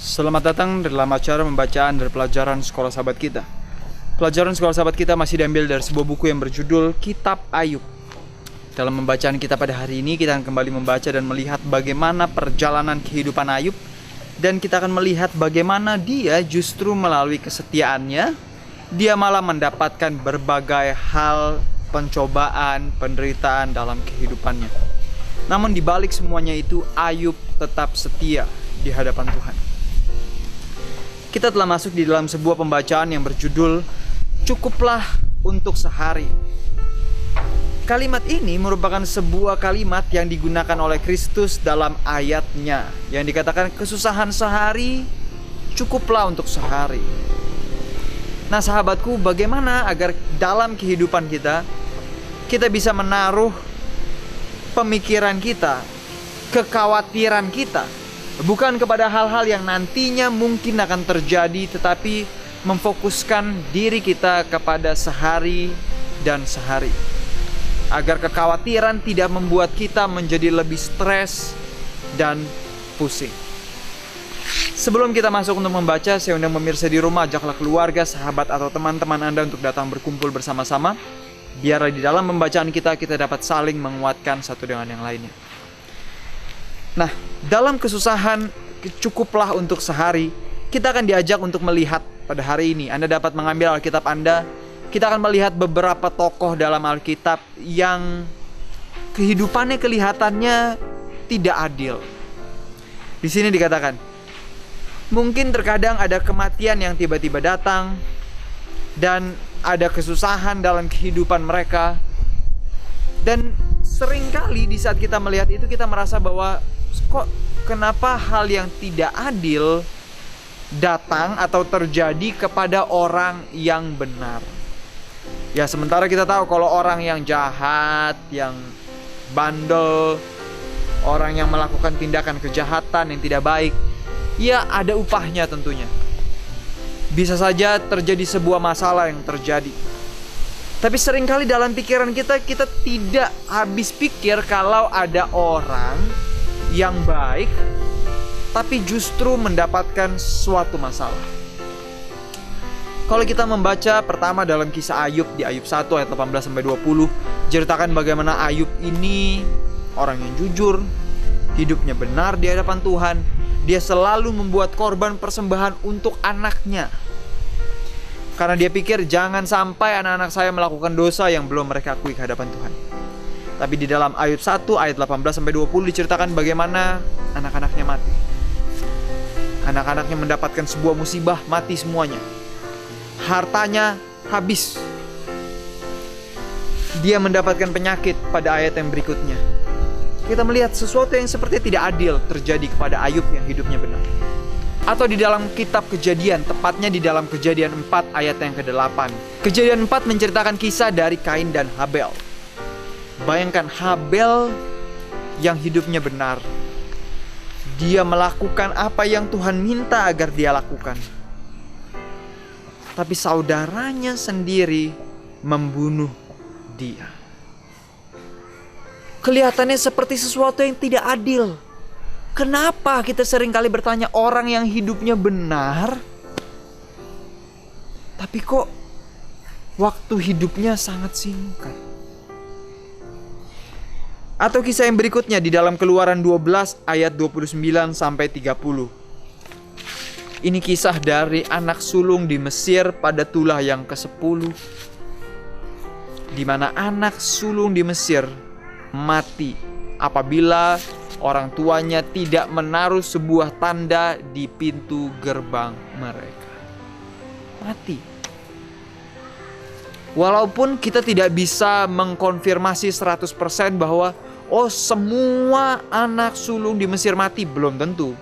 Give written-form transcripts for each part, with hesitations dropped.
Selamat datang dalam acara pembacaan dari pelajaran Sekolah Sahabat Kita. Pelajaran Sekolah Sahabat Kita masih diambil dari sebuah buku yang berjudul Kitab Ayub. Dalam pembacaan kita pada hari ini, kita akan kembali membaca dan melihat bagaimana perjalanan kehidupan Ayub. Dan kita akan melihat bagaimana dia justru melalui kesetiaannya, dia malah mendapatkan berbagai hal, pencobaan, penderitaan dalam kehidupannya. Namun di balik semuanya itu, Ayub tetap setia di hadapan Tuhan. Kita telah masuk di dalam sebuah pembacaan yang berjudul Cukuplah untuk Sehari. Kalimat ini merupakan sebuah kalimat yang digunakan oleh Kristus dalam ayatnya, yang dikatakan kesusahan sehari, cukuplah untuk sehari. Nah sahabatku, bagaimana agar dalam kehidupan kita bisa menaruh pemikiran kita, kekhawatiran kita bukan kepada hal-hal yang nantinya mungkin akan terjadi, tetapi memfokuskan diri kita kepada sehari dan sehari. Agar kekhawatiran tidak membuat kita menjadi lebih stres dan pusing. Sebelum kita masuk untuk membaca, saya undang pemirsa di rumah, ajaklah keluarga, sahabat, atau teman-teman Anda untuk datang berkumpul bersama-sama. Biar di dalam pembacaan kita dapat saling menguatkan satu dengan yang lainnya. Nah, dalam kesusahan cukuplah untuk sehari, kita akan diajak untuk melihat pada hari ini. Anda dapat mengambil Alkitab Anda. Kita akan melihat beberapa tokoh dalam Alkitab yang kehidupannya kelihatannya tidak adil. Di sini dikatakan, mungkin terkadang ada kematian yang tiba-tiba datang dan ada kesusahan dalam kehidupan mereka. Dan seringkali di saat kita melihat itu, kita merasa bahwa kok kenapa hal yang tidak adil datang atau terjadi kepada orang yang benar. Ya sementara kita tahu kalau orang yang jahat, yang bandel, orang yang melakukan tindakan kejahatan yang tidak baik, ya ada upahnya tentunya. Bisa saja terjadi sebuah masalah yang terjadi. Tapi seringkali dalam pikiran kita tidak habis pikir kalau ada orang yang baik tapi justru mendapatkan suatu masalah. Kalau kita membaca pertama dalam kisah Ayub di Ayub 1 ayat 18-20, ceritakan bagaimana Ayub ini orang yang jujur, hidupnya benar di hadapan Tuhan. Dia selalu membuat korban persembahan untuk anaknya, karena dia pikir jangan sampai anak-anak saya melakukan dosa yang belum mereka akui ke hadapan Tuhan. Tapi di dalam Ayub 1 ayat 18-20 diceritakan bagaimana anak-anaknya mati. Anak-anaknya mendapatkan sebuah musibah, mati semuanya. Hartanya habis. Dia mendapatkan penyakit pada ayat yang berikutnya. Kita melihat sesuatu yang seperti tidak adil terjadi kepada Ayub yang hidupnya benar. Atau di dalam kitab Kejadian, tepatnya di dalam Kejadian 4 ayat yang ke-8. Kejadian 4 menceritakan kisah dari Kain dan Habel. Bayangkan Habel yang hidupnya benar. Dia melakukan apa yang Tuhan minta agar dia lakukan. Tapi saudaranya sendiri membunuh dia. Kelihatannya seperti sesuatu yang tidak adil. Kenapa kita seringkali bertanya orang yang hidupnya benar, tapi kok waktu hidupnya sangat singkat? Atau kisah yang berikutnya di dalam Keluaran 12 ayat 29-30. Ini kisah dari anak sulung di Mesir pada tulah yang ke-10, di mana anak sulung di Mesir mati apabila orang tuanya tidak menaruh sebuah tanda di pintu gerbang mereka. Mati. Walaupun kita tidak bisa mengkonfirmasi 100% bahwa semua anak sulung di Mesir mati, belum tentu.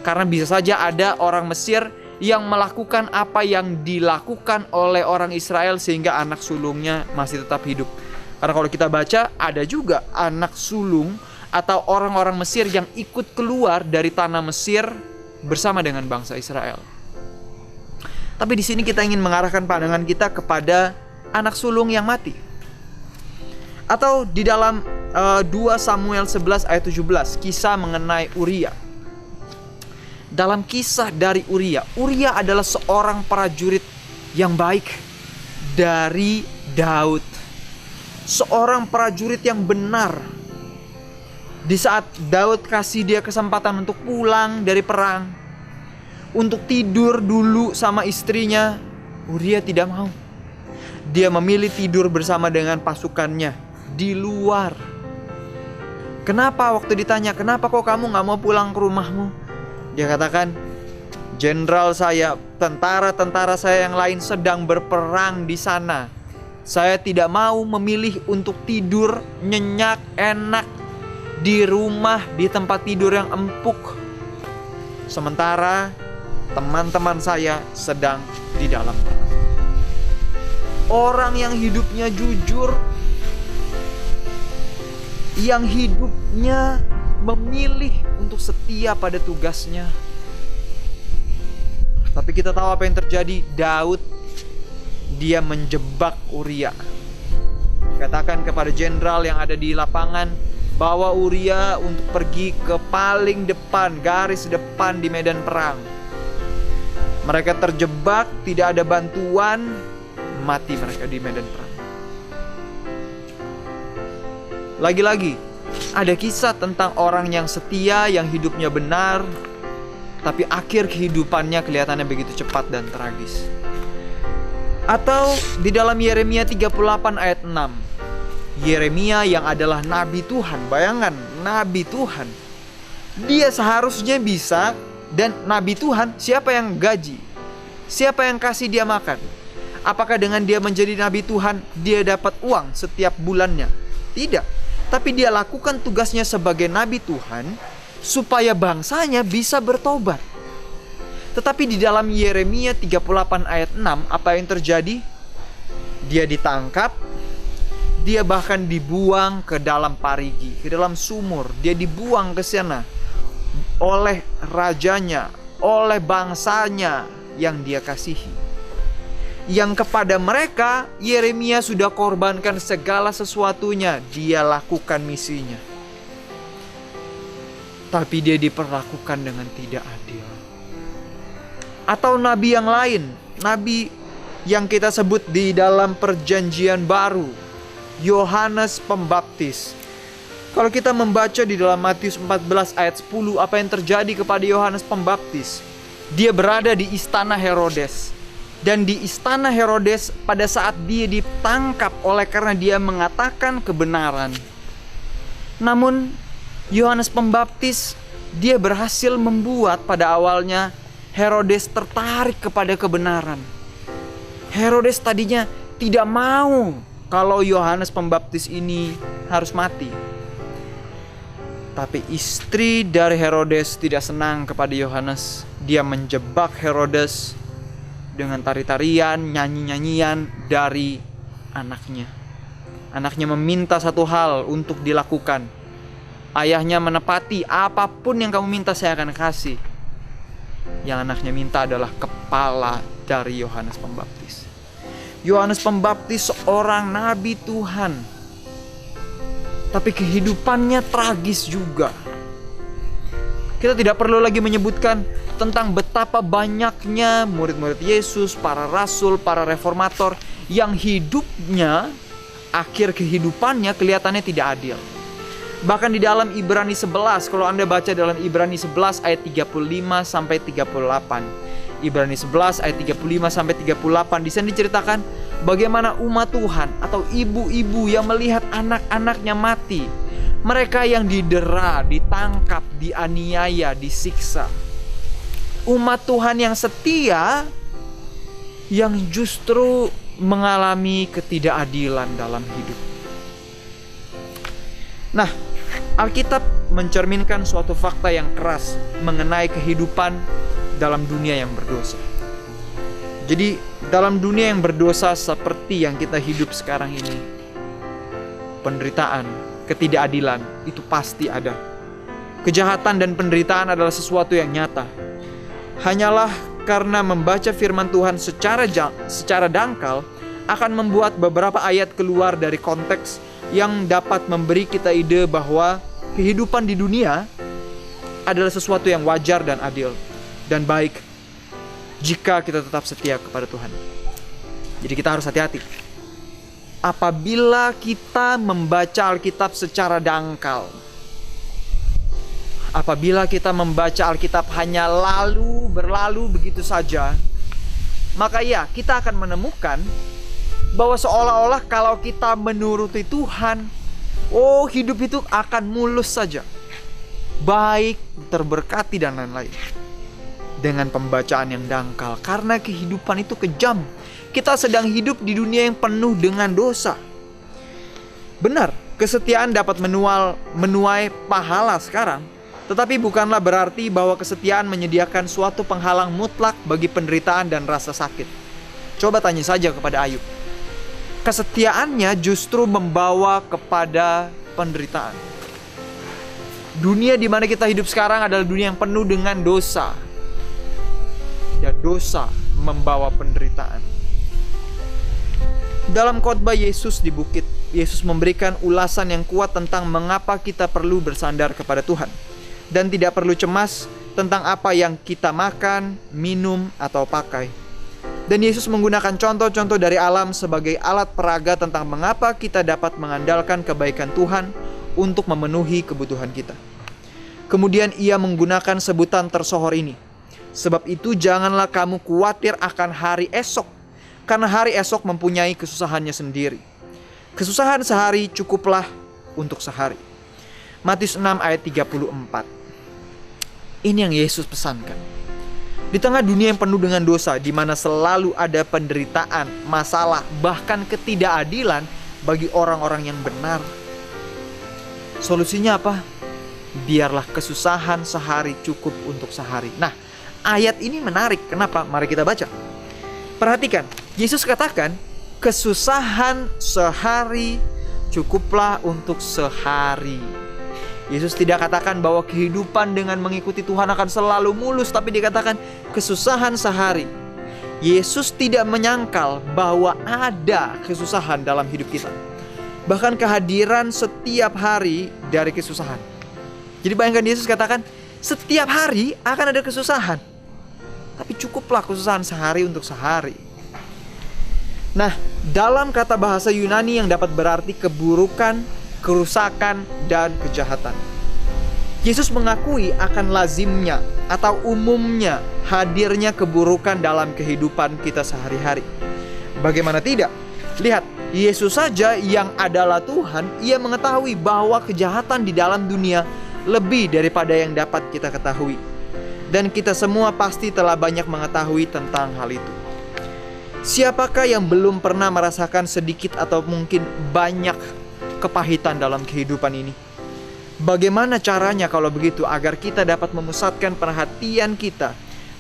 Karena bisa saja ada orang Mesir yang melakukan apa yang dilakukan oleh orang Israel sehingga anak sulungnya masih tetap hidup. Karena kalau kita baca, ada juga anak sulung atau orang-orang Mesir yang ikut keluar dari tanah Mesir bersama dengan bangsa Israel. Tapi di sini kita ingin mengarahkan pandangan kita kepada anak sulung yang mati. Atau di dalam 2 Samuel 11 ayat 17, kisah mengenai Uria. dalam kisah dari Uria. Uria adalah seorang prajurit yang baik dari Daud. Seorang prajurit yang benar. Di saat Daud kasih dia kesempatan untuk pulang dari perang, untuk tidur dulu sama istrinya, Uria tidak mau. Dia memilih tidur bersama dengan pasukannya di luar. Kenapa? Waktu ditanya, kenapa kok kamu gak mau pulang ke rumahmu? Dia katakan, jenderal saya, tentara-tentara saya yang lain sedang berperang di sana. Saya tidak mau memilih untuk tidur nyenyak, enak di rumah, di tempat tidur yang empuk. Sementara teman-teman saya sedang di dalam perang. Orang yang hidupnya jujur, yang hidupnya memilih untuk setia pada tugasnya. Tapi kita tahu apa yang terjadi. Daud, dia menjebak Uria. Katakan kepada jenderal yang ada di lapangan, bawa Uria untuk pergi ke paling depan, garis depan di medan perang. Mereka terjebak, tidak ada bantuan, mati mereka di medan perang. Lagi-lagi, ada kisah tentang orang yang setia, yang hidupnya benar, tapi akhir kehidupannya kelihatannya begitu cepat dan tragis. Atau di dalam Yeremia 38 ayat 6. Yeremia yang adalah nabi Tuhan, bayangkan, nabi Tuhan. Dia seharusnya bisa, dan nabi Tuhan, siapa yang gaji? Siapa yang kasih dia makan? Apakah dengan dia menjadi nabi Tuhan, dia dapat uang setiap bulannya? Tidak. Tapi dia lakukan tugasnya sebagai nabi Tuhan supaya bangsanya bisa bertobat. Tetapi di dalam Yeremia 38 ayat 6, apa yang terjadi? Dia ditangkap, dia bahkan dibuang ke dalam parigi, ke dalam sumur. Dia dibuang ke sana oleh rajanya, oleh bangsanya yang dia kasihi. Yang kepada mereka, Yeremia sudah korbankan segala sesuatunya. Dia lakukan misinya. Tapi dia diperlakukan dengan tidak adil. Atau nabi yang lain, nabi yang kita sebut di dalam perjanjian baru, Yohanes Pembaptis. Kalau kita membaca di dalam Matius 14 ayat 10, apa yang terjadi kepada Yohanes Pembaptis? Dia berada di istana Herodes. Dan di istana Herodes pada saat dia ditangkap oleh karena dia mengatakan kebenaran. Namun Yohanes Pembaptis, dia berhasil membuat pada awalnya Herodes tertarik kepada kebenaran. Herodes tadinya tidak mau kalau Yohanes Pembaptis ini harus mati. Tapi istri dari Herodes tidak senang kepada Yohanes. Dia menjebak Herodes dengan tari-tarian, nyanyi-nyanyian dari anaknya. Anaknya meminta satu hal untuk dilakukan. Ayahnya menepati, apapun yang kamu minta saya akan kasih. Yang anaknya minta adalah kepala dari Yohanes Pembaptis. Yohanes Pembaptis seorang nabi Tuhan, tapi kehidupannya tragis juga. Kita tidak perlu lagi menyebutkan tentang betapa banyaknya murid-murid Yesus, para rasul, para reformator yang hidupnya, akhir kehidupannya kelihatannya tidak adil. Bahkan di dalam Ibrani 11, kalau Anda baca dalam Ibrani 11 ayat 35 sampai 38. Ibrani 11 ayat 35 sampai 38, di sana diceritakan bagaimana umat Tuhan atau ibu-ibu yang melihat anak-anaknya mati. Mereka yang didera, ditangkap, dianiaya, disiksa. Umat Tuhan yang setia yang justru mengalami ketidakadilan dalam hidup. Nah, Alkitab mencerminkan suatu fakta yang keras mengenai kehidupan dalam dunia yang berdosa. Jadi, dalam dunia yang berdosa seperti yang kita hidup sekarang ini, penderitaan, ketidakadilan itu pasti ada. Kejahatan dan penderitaan adalah sesuatu yang nyata. Hanyalah karena membaca firman Tuhan secara dangkal akan membuat beberapa ayat keluar dari konteks yang dapat memberi kita ide bahwa kehidupan di dunia adalah sesuatu yang wajar dan adil. dan baik jika kita tetap setia kepada Tuhan. Jadi kita harus hati-hati. Apabila kita membaca Alkitab secara dangkal, apabila kita membaca Alkitab hanya berlalu begitu saja, maka ya, kita akan menemukan bahwa seolah-olah kalau kita menuruti Tuhan, hidup itu akan mulus saja, baik, terberkati, dan lain-lain. Dengan pembacaan yang dangkal, karena kehidupan itu kejam. Kita sedang hidup di dunia yang penuh dengan dosa. Benar, kesetiaan dapat menuai pahala sekarang, tetapi bukanlah berarti bahwa kesetiaan menyediakan suatu penghalang mutlak bagi penderitaan dan rasa sakit. Coba tanya saja kepada Ayub. Kesetiaannya justru membawa kepada penderitaan. Dunia di mana kita hidup sekarang adalah dunia yang penuh dengan dosa. Dan dosa membawa penderitaan. Dalam khotbah Yesus di bukit, Yesus memberikan ulasan yang kuat tentang mengapa kita perlu bersandar kepada Tuhan dan tidak perlu cemas tentang apa yang kita makan, minum, atau pakai. Dan Yesus menggunakan contoh-contoh dari alam sebagai alat peraga tentang mengapa kita dapat mengandalkan kebaikan Tuhan untuk memenuhi kebutuhan kita. Kemudian ia menggunakan sebutan tersohor ini. Sebab itu janganlah kamu khawatir akan hari esok, karena hari esok mempunyai kesusahannya sendiri. Kesusahan sehari cukuplah untuk sehari. Matius 6 ayat 34. Ini yang Yesus pesankan. Di tengah dunia yang penuh dengan dosa, di mana selalu ada penderitaan, masalah, bahkan ketidakadilan bagi orang-orang yang benar, solusinya apa? Biarlah kesusahan sehari cukup untuk sehari. Nah, ayat ini menarik. Kenapa? Mari kita baca. Perhatikan, Yesus katakan, kesusahan sehari cukuplah untuk sehari. Yesus tidak katakan bahwa kehidupan dengan mengikuti Tuhan akan selalu mulus, tapi dikatakan kesusahan sehari. Yesus tidak menyangkal bahwa ada kesusahan dalam hidup kita, bahkan kehadiran setiap hari dari kesusahan. Jadi bayangkan, Yesus katakan setiap hari akan ada kesusahan, tapi cukuplah kesusahan sehari untuk sehari. Nah, dalam kata bahasa Yunani yang dapat berarti keburukan, kerusakan, dan kejahatan, Yesus mengakui akan lazimnya atau umumnya hadirnya keburukan dalam kehidupan kita sehari-hari. Bagaimana tidak? Lihat, Yesus saja yang adalah Tuhan, ia mengetahui bahwa kejahatan di dalam dunia lebih daripada yang dapat kita ketahui. Dan kita semua pasti telah banyak mengetahui tentang hal itu. Siapakah yang belum pernah merasakan sedikit atau mungkin banyak kepahitan dalam kehidupan ini? Bagaimana caranya kalau begitu agar kita dapat memusatkan perhatian kita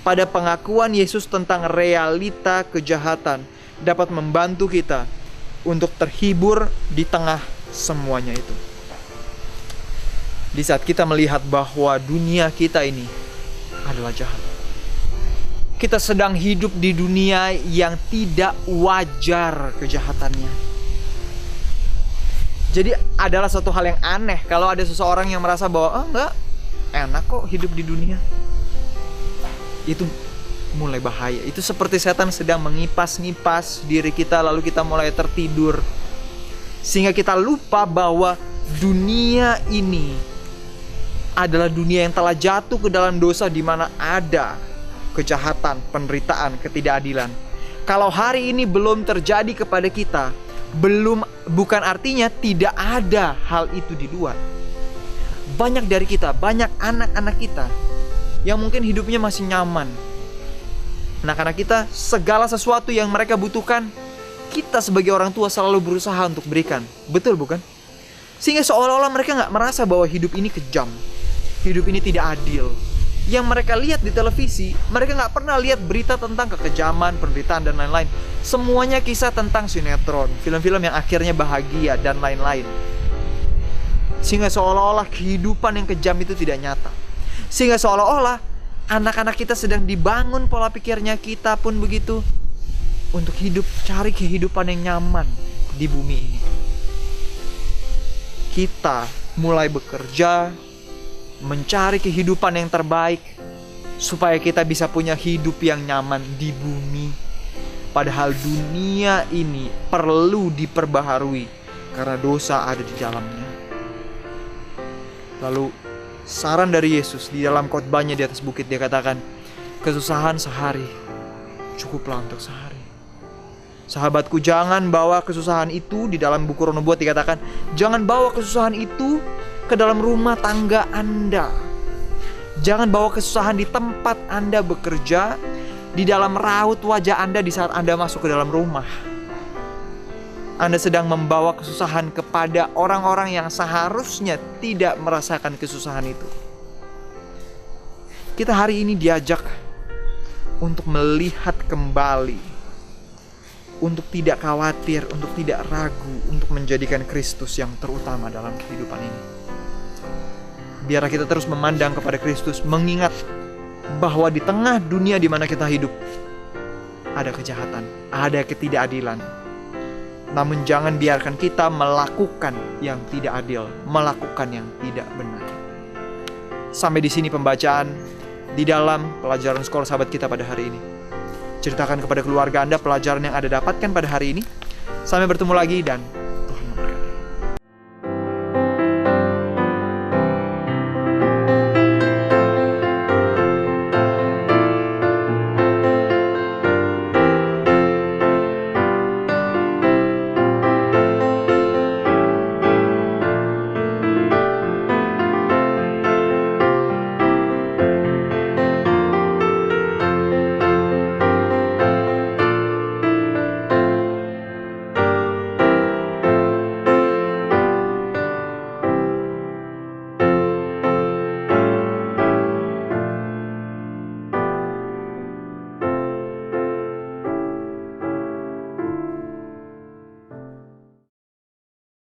pada pengakuan Yesus tentang realita kejahatan, dapat membantu kita untuk terhibur di tengah semuanya itu. Di saat kita melihat bahwa dunia kita ini adalah jahat, kita sedang hidup di dunia yang tidak wajar kejahatannya. Jadi adalah suatu hal yang aneh kalau ada seseorang yang merasa bahwa enggak, enak kok hidup di dunia. Itu mulai bahaya. Itu seperti setan sedang mengipas-ngipas diri kita, lalu kita mulai tertidur, sehingga kita lupa bahwa dunia ini adalah dunia yang telah jatuh ke dalam dosa, di mana ada kejahatan, penderitaan, ketidakadilan. Kalau hari ini belum terjadi kepada kita, bukan artinya tidak ada hal itu di luar. Banyak dari kita, banyak anak-anak kita yang mungkin hidupnya masih nyaman. Anak-anak kita, segala sesuatu yang mereka butuhkan, kita sebagai orang tua selalu berusaha untuk berikan. Betul bukan? Sehingga seolah-olah mereka gak merasa bahwa hidup ini kejam, hidup ini tidak adil. Yang mereka lihat di televisi, mereka gak pernah lihat berita tentang kekejaman, penderitaan, dan lain-lain. Semuanya kisah tentang sinetron, film-film yang akhirnya bahagia, dan lain-lain. Sehingga seolah-olah kehidupan yang kejam itu tidak nyata. Sehingga seolah-olah anak-anak kita sedang dibangun pola pikirnya, kita pun begitu, untuk hidup, cari kehidupan yang nyaman di bumi ini. Kita mulai bekerja, mencari kehidupan yang terbaik, supaya kita bisa punya hidup yang nyaman di bumi. Padahal dunia ini perlu diperbaharui karena dosa ada di dalamnya. Lalu saran dari Yesus di dalam khotbahnya di atas bukit, dia katakan, kesusahan sehari cukuplah untuk sehari. Sahabatku, jangan bawa kesusahan itu. Di dalam buku Roh Nubuat dikatakan, jangan bawa kesusahan itu ke dalam rumah tangga Anda. Jangan bawa kesusahan di tempat Anda bekerja, di dalam raut wajah Anda di saat Anda masuk ke dalam rumah. Anda sedang membawa kesusahan kepada orang-orang yang seharusnya tidak merasakan kesusahan itu. Kita hari ini diajak untuk melihat kembali, untuk tidak khawatir, untuk tidak ragu, untuk menjadikan Kristus yang terutama dalam kehidupan ini. Biarlah kita terus memandang kepada Kristus, mengingat bahwa di tengah dunia di mana kita hidup ada kejahatan, ada ketidakadilan. Namun jangan biarkan kita melakukan yang tidak adil, melakukan yang tidak benar. Sampai di sini pembacaan di dalam pelajaran Sekolah Sahabat kita pada hari ini. Ceritakan kepada keluarga Anda pelajaran yang Anda dapatkan pada hari ini. Sampai bertemu lagi dan